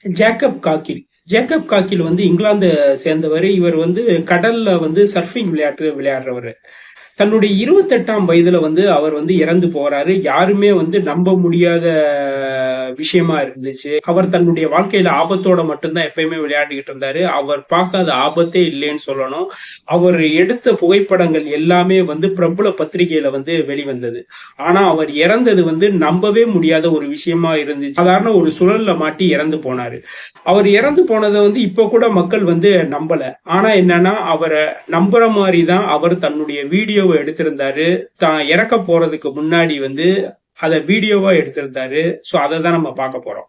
Jacob காக்கில். Jacob காக்கில் வந்து இங்கிலாந்து சேர்ந்தவர். இவர் வந்து கடல்ல வந்து சர்ஃபிங் விளையாட்டு விளையாடுறவர். தன்னுடைய 28ஆம் வயதுல வந்து அவர் வந்து இறந்து போறாரு. யாருமே வந்து நம்ப முடியாத விஷயமா இருந்துச்சு. அவர் தன்னுடைய வாழ்க்கையில ஆபத்தோட மட்டும்தான் எப்பயுமே விளையாடிக்கிட்டு இருந்தாரு. அவர் பார்க்காத ஆபத்தே இல்லைன்னு சொல்லணும். அவர் எடுத்த புகைப்படங்கள் எல்லாமே வந்து பிரபல பத்திரிகையில வந்து வெளிவந்தது. ஆனா அவர் இறந்தது வந்து நம்பவே முடியாத ஒரு விஷயமா இருந்துச்சு. சாதாரண ஒரு சுழல்ல மாட்டி இறந்து போனாரு. அவர் இறந்து போனதை வந்து இப்ப கூட மக்கள் வந்து நம்பல. ஆனா என்னன்னா அவரை நம்புற மாதிரி தான் அவர் தன்னுடைய வீடியோவை எடுத்திருந்தாரு. தான் இறக்க போறதுக்கு முன்னாடி வந்து அத வீடியோவா எடுத்திருந்தாரு. சோ அதை தான் நம்ம பார்க்க போறோம்.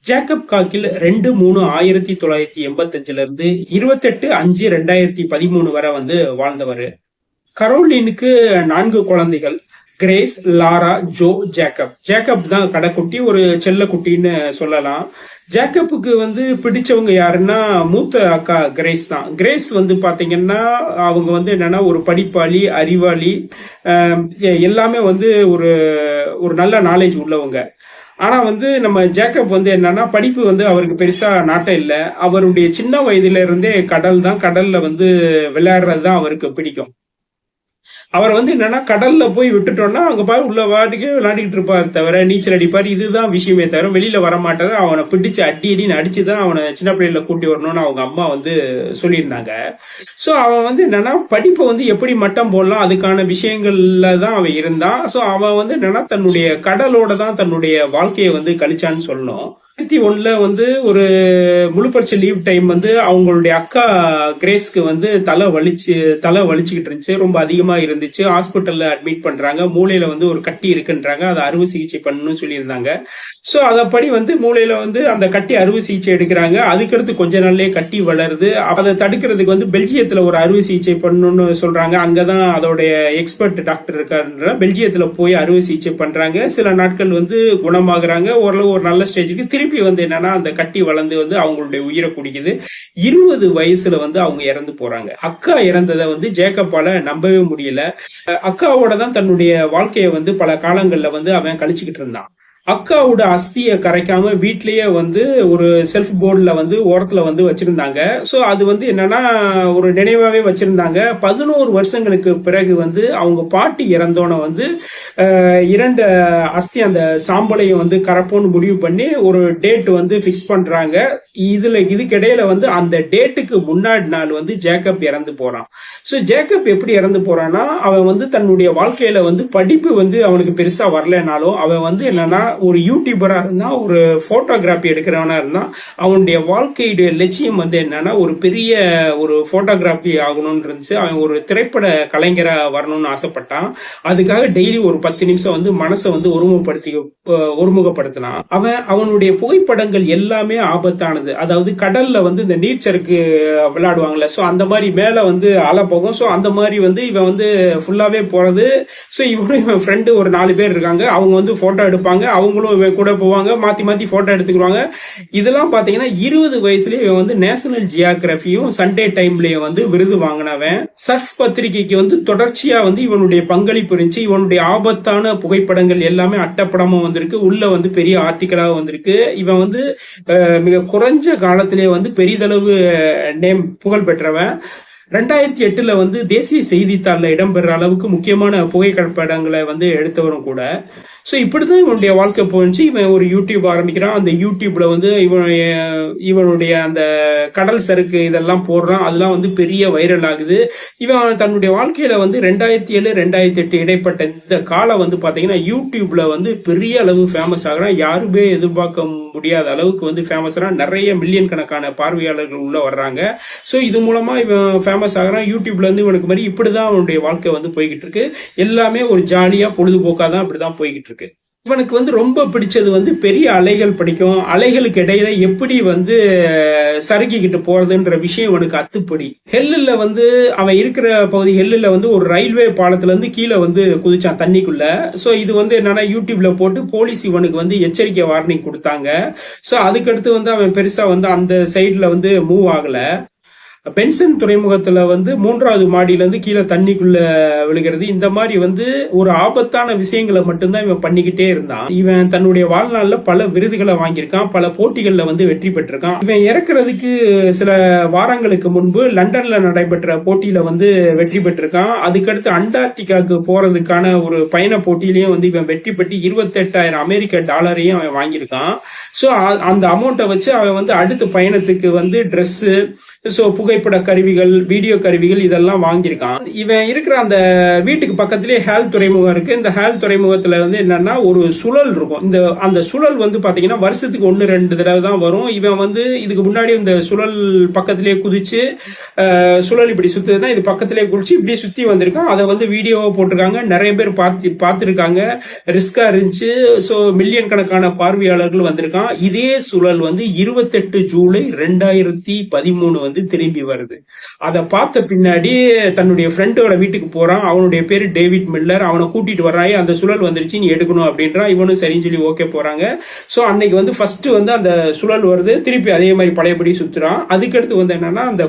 ஜேக்கப் காக்கில் 2/3/1985 இருந்து 28/5/2013 வரை வந்து வாழ்ந்தவர். கரோலினுக்கு 4 குழந்தைகள். Grace, Laura, Joe, Jacob. Jacob தான் கடைக்குட்டி, ஒரு செல்ல குட்டின்னு சொல்லலாம். ஜேக்கப்புக்கு வந்து பிடிச்சவங்க யாருன்னா மூத்த அக்கா கிரேஸ் தான். கிரேஸ் வந்து பாத்தீங்கன்னா அவங்க வந்து என்னன்னா ஒரு படிப்பாளி, அறிவாளி, எல்லாமே வந்து ஒரு ஒரு நல்ல நாலேஜ் உள்ளவங்க. ஆனா வந்து நம்ம ஜேக்கப் வந்து என்னன்னா படிப்பு வந்து அவருக்கு பெருசா நாட்டம் இல்ல. அவருடைய சின்ன வயதுல இருந்தே கடல் தான், கடல்ல வந்து விளையாடுறது தான் அவருக்கு பிடிக்கும். அவர் வந்து என்னன்னா கடல்ல போய் விட்டுட்டோம்னா அங்க பாரு உள்ள வாட்டுக்கு விளையாடிட்டு இருப்பாரு தவிர நீச்சல் அடிப்பாரு. இதுதான் விஷயமே தவிர வெளியில வர மாட்டாரு. அவனை பிடிச்சு அடின்னு அடிச்சுதான் அவனை சின்ன பிள்ளைல கூட்டி வரணும்னு அவங்க அம்மா வந்து சொல்லியிருந்தாங்க. சோ அவன் வந்து என்னன்னா படிப்பை வந்து எப்படி மட்டம் போடலாம் அதுக்கான விஷயங்கள்ல தான் அவன் இருந்தான். சோ அவன் வந்து என்னன்னா தன்னுடைய கடலோட தான் தன்னுடைய வாழ்க்கையை வந்து கழிச்சான்னு சொல்லணும். 2001 வந்து ஒரு முழு பரிச்சை லீவ் டைம் வந்து அவங்களுடைய அக்கா கிரேஸ்க்கு வந்து தலை வலிச்சுக்கிட்டு இருந்துச்சு. ரொம்ப அதிகமா இருந்துச்சு. ஹாஸ்பிட்டல்ல அட்மிட் பண்றாங்க. மூளையில வந்து ஒரு கட்டி இருக்குன்றாங்க. அதை அறுவை சிகிச்சை பண்ணணும்னு சொல்லியிருந்தாங்க. சோ அதப்படி வந்து மூளையில வந்து அந்த கட்டி அறுவை சிகிச்சை எடுக்கிறாங்க. அதுக்கடுத்து கொஞ்ச நாள்லயே கட்டி வளருது. அதை தடுக்கிறதுக்கு வந்து பெல்ஜியத்துல ஒரு அறுவை சிகிச்சை பண்ணணும்னு சொல்றாங்க. அங்கதான் அதோடைய எக்ஸ்பர்ட் டாக்டர் இருக்காருன்ற பெல்ஜியத்துல போய் அறுவை சிகிச்சை பண்றாங்க. சில நாட்கள் வந்து குணமாகறாங்க. ஓரளவு ஒரு நல்ல ஸ்டேஜுக்கு திருப்பி வந்து என்னன்னா அந்த கட்டி வளர்ந்து வந்து அவங்களுடைய உயிரை குடிக்குது. 20 வயசுல வந்து அவங்க இறந்து போறாங்க. அக்கா இறந்ததை வந்து ஜேக்கப்பால நம்பவே முடியல. அக்காவோட தான் தன்னுடைய வாழ்க்கையை வந்து பல காலங்கள்ல வந்து அவன் கழிச்சுக்கிட்டு இருந்தான். அக்காவோட அஸ்தியை கரைக்காம வீட்லயே வந்து ஒரு செல்ஃப் போர்டுல வந்து ஓரத்துல வந்து வச்சிருந்தாங்க. சோ அது வந்து என்னன்னா ஒரு நினைவாவே வச்சிருந்தாங்க. 11 வருஷங்களுக்கு பிறகு வந்து அவங்க பாட்டி இறந்தோன வந்து 2 அஸ்தி அந்த சாம்பலையும் வந்து கரப்போன்னு முடிவு பண்ணி ஒரு டேட் வந்து பிக்ஸ் பண்றாங்க. இதுக்கிடையில வந்து அந்த டேட்டுக்கு முன்னாடி நாள் வந்து ஜேக்கப் இறந்து போறான். சோ ஜேக்கப் எப்படி இறந்து போறான்னா அவன் வந்து தன்னுடைய வாழ்க்கையில வந்து படிப்பு வந்து அவனுக்கு பெருசா வரலனாலும் அவன் வந்து என்னன்னா ஒரு யூடியூபரா இருந்தா, ஒரு போட்டோகிராபி எடுக்கிறவனா இருந்தா, அவனுடைய வாழ்க்கையுடைய லட்சியம் வந்து என்னன்னா ஒரு பெரிய ஒரு போட்டோகிராபி ஆகணும்னு இருந்துச்சு. அவன் ஒரு திரைப்பட கலைஞரா வரணும்னு ஆசைப்பட்டான். அதுக்காக டெய்லி ஒரு 10 நிமிஷம் வந்து மனசை வந்து ஒருமுகப்படுத்தினான். அவனுடைய புகைப்படங்கள் எல்லாமே ஆபத்தானது. அதாவது கடல்ல வந்து இந்த நீச்சருக்கு விளையாடுவாங்கல்ல, சோ அந்த மாதிரி மேல வந்து அலை போகும். சோ அந்த மாதிரி வந்து இவன் வந்து ஃபுல்லாவே போறது. சோ இவன் ஃப்ரெண்டு ஒரு 4 பேர் இருக்காங்க. அவங்க வந்து போட்டோ எடுப்பாங்க. அவங்களும் இவன் கூட போவாங்க. மாத்தி மாத்தி போட்டோ எடுத்துக்குவாங்க. இதெல்லாம் பாத்தீங்கன்னா 20 வயசுலயே இவன் வந்து நேஷனல் ஜியோகிராபியும் சண்டே டைம்லயும் வந்து விருது வாங்கினவன். சர்ஃப் பத்திரிகைக்கு வந்து தொடர்ச்சியா வந்து இவனுடைய பங்களிப்பு இருந்துச்சு. இவனுடைய ஆபத்தான புகைப்படங்கள் எல்லாமே அட்டப்படமும் வந்திருக்கு. உள்ள வந்து பெரிய ஆர்டிக்கலா வந்திருக்கு. இவன் வந்து மிக குறைஞ்ச காலத்திலே வந்து பெரிதளவு புகழ் பெற்றவன். 2008 வந்து தேசிய செய்தித்தாள்ல இடம்பெற அளவுக்கு முக்கியமான புகைப்படங்களை வந்து எடுத்தவரும் கூட. சோ இப்படிதான் இவனுடைய வாழ்க்கை போயிடுச்சு. இவன் ஒரு யூடியூப் ஆரம்பிக்கிறான். அந்த யூடியூப்ல வந்து இவனுடைய அந்த கடல் சறுக்கு இதெல்லாம் போடுறான். அதெல்லாம் வந்து பெரிய வைரல் ஆகுது. இவன் தன்னுடைய வாழ்க்கையில வந்து 2007 2008 இடைப்பட்ட இந்த காலம் வந்து பாத்தீங்கன்னா யூடியூப்ல வந்து பெரிய அளவு ஃபேமஸ் ஆகுறான். யாருமே எதிர்பார்க்க முடியாத அளவுக்கு வந்து ஃபேமஸ் ஆகிறான். நிறைய மில்லியன் கணக்கான பார்வையாளர்கள் உள்ள வர்றாங்க. சோ இது மூலமா இவன் ஃபேமஸ் ஆகுறான். யூடியூப்ல இருந்து இவனுக்கு மாதிரி இப்படிதான் அவனுடைய வாழ்க்கை வந்து போய்கிட்டு இருக்கு. எல்லாமே ஒரு ஜாலியா பொழுதுபோக்கா தான் இப்படிதான் போய்கிட்டு இருக்கு. இவனுக்கு வந்து ரொம்ப பிடிச்சது வந்து பெரிய அலைகள் பிடிக்கும். அலைகளுக்கு இடையில எப்படி வந்து சறுக்கிக்கிட்டு போறதுன்ற விஷயம் இவனுக்கு அத்துப்படி. ஹெல்லுல வந்து அவன் இருக்கிற பகுதி ஹெல்லுல வந்து ஒரு ரயில்வே பாலத்துல இருந்து கீழே வந்து குதிச்சான் தண்ணிக்குள்ள. சோ இது வந்து என்னன்னா யூடியூப்ல போட்டு போலீஸ் இவனுக்கு வந்து எச்சரிக்கை வார்னிங் கொடுத்தாங்க. சோ அதுக்கடுத்து வந்து அவன் பெருசா வந்து அந்த சைட்ல வந்து மூவ் ஆகல. பென்சன் துறைமுகத்துல வந்து 3வது மாடியில இருந்து கீழே தண்ணிக்குள்ள விழுகிறது. இந்த மாதிரி வந்து ஒரு ஆபத்தான விஷயங்களை மட்டும்தான் இவன் பண்ணிக்கிட்டே இருந்தான். இவன் தன்னுடைய வாழ்நாள்ல பல விருதுகளை வாங்கியிருக்கான், பல போட்டிகள்ல வந்து வெற்றி பெற்றிருக்கான். இவன் இறக்குறதுக்கு சில வாரங்களுக்கு முன்பு லண்டன்ல நடைபெற்ற போட்டியில வந்து வெற்றி பெற்றிருக்கான். அதுக்கடுத்து அண்டார்டிகாவுக்கு போறதுக்கான ஒரு பயண போட்டியிலையும் வந்து இவன் வெற்றி பெற்று 28,000 அமெரிக்க டாலரையும் அவன் வாங்கியிருக்கான். ஸோ அந்த அமௌண்ட்டை வச்சு அவன் வந்து அடுத்த பயணத்துக்கு வந்து ட்ரெஸ், புகைப்பட கருவிகள், வீடியோ கருவிகள் இதெல்லாம் வாங்கியிருக்கான். இவன் இருக்கிற அந்த வீட்டுக்கு பக்கத்திலே ஹேல் துறைமுகம் இருக்கு. இந்த ஹேல் துறைமுகத்துல வந்து என்னன்னா ஒரு சுழல் இருக்கும். அந்த சுழல் வந்து பாத்தீங்கன்னா வருஷத்துக்கு 1-2 தடவை தான் வரும். இவன் வந்து இதுக்கு முன்னாடி இந்த சுழல் பக்கத்திலே குதிச்சு சுழல் இப்படி சுத்துதுன்னா இது பக்கத்திலே குதிச்சு இப்படி சுத்தி வந்திருக்கான். அதை வந்து வீடியோவா போட்டிருக்காங்க, நிறைய பேர் பார்த்திருக்காங்க. ரிஸ்கா இருந்துச்சு. ஸோ மில்லியன் கணக்கான பார்வையாளர்கள் வந்திருக்கான். இதே சுழல் வந்து 28 ஜூலை 2013 வந்து திரும்பி வருது. அதை பார்த்த பின்னாடி தன்னுடைய ஃப்ரெண்டோட வீட்டுக்கு போறான். அவனுடைய பேரு டேவிட் மில்லர். அவனை கூட்டிட்டு வர்றான். அந்த சுழல் வந்துருச்சு, நீ எடுக்கணும் அப்படின்றான். இவனும் சரின்னு சொல்லி ஓகே போறாங்க. சோ அன்னைக்கு வந்து ஃபர்ஸ்ட் வந்து அந்த சுழல் வருது, திருப்பி அதே மாதிரி பழையபடி சுத்துறான். அதுக்கடுத்து வந்து என்னன்னா அந்த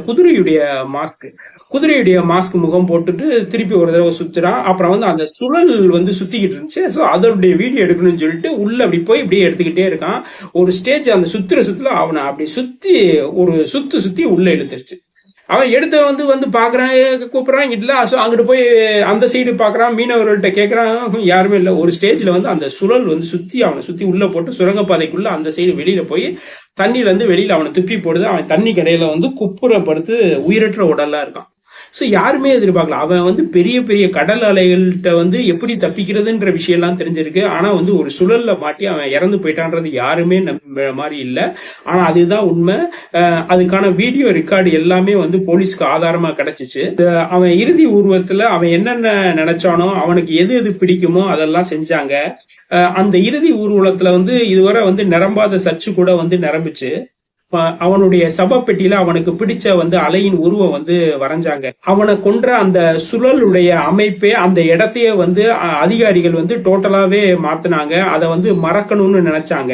குதிரையுடைய மாஸ்க் முகம் போட்டுட்டு திருப்பி ஒரு தடவை சுத்துறான். அப்புறம் வந்து அந்த சுழல் வந்து சுத்திக்கிட்டு இருந்துச்சு. ஸோ அதோடைய வீடியோ எடுக்கணும்னு சொல்லிட்டு உள்ள அப்படி போய் இப்படியே எடுத்துக்கிட்டே இருக்கான். ஒரு ஸ்டேஜ் அந்த சுத்துல அவனை அப்படி சுத்தி ஒரு சுத்தி உள்ள இழுத்துருச்சு. அவன் எடுத்த வந்து பாக்குறான், கூப்பிடுறான், இல்ல. அங்கிட்டு போய் அந்த சைடு பாக்குறான், மீனவர்கள்ட்ட கேட்கறான், யாருமே இல்ல. ஒரு ஸ்டேஜ்ல வந்து அந்த சுழல் வந்து அவனை சுத்தி உள்ள போட்டு சுரங்கப்பாதைக்குள்ள அந்த சைடு வெளியில போய் தண்ணியில இருந்து வெளியில அவனை துப்பி போடுது. அவன் தண்ணி கடையில வந்து குப்புறப்படுத்து உயிரற்ற உடலா இருக்கான். சோ யாருமே எதிர்பார்க்கல. அவன் வந்து பெரிய பெரிய கடல் அலைகள்கிட்ட வந்து எப்படி தப்பிக்கிறதுன்ற விஷயம் எல்லாம் தெரிஞ்சிருக்கு. ஆனா வந்து ஒரு சுழல்ல மாட்டி அவன் இறந்து போயிட்டான்றது யாருமே நம்ப மாதிரி இல்ல. ஆனா அதுதான் உண்மை. அதுக்கான வீடியோ ரெக்கார்டு எல்லாமே வந்து போலீஸ்க்கு ஆதாரமா கிடைச்சிச்சு. அவன் இறுதி ஊர்வலத்துல அவன் என்னென்ன நினைச்சானோ, அவனுக்கு எது எது பிடிக்குமோ அதெல்லாம் செஞ்சாங்க. அந்த இறுதி ஊர்வலத்துல வந்து இதுவரை வந்து நிரம்பாத சர்ச்சு கூட வந்து நிரம்பிச்சு. அவனுடைய சபப்பெட்டியில அவனுக்கு பிடிச்ச வந்து அலையின் உருவம் வந்து வரைஞ்சாங்க. அவனை கொன்ற அந்த சுழலுடைய அமைப்பே அந்த இடத்தையே வந்து அதிகாரிகள் வந்து டோட்டலாவே மாத்தினாங்க. அதை வந்து மறக்கணும்னு நினைச்சாங்க.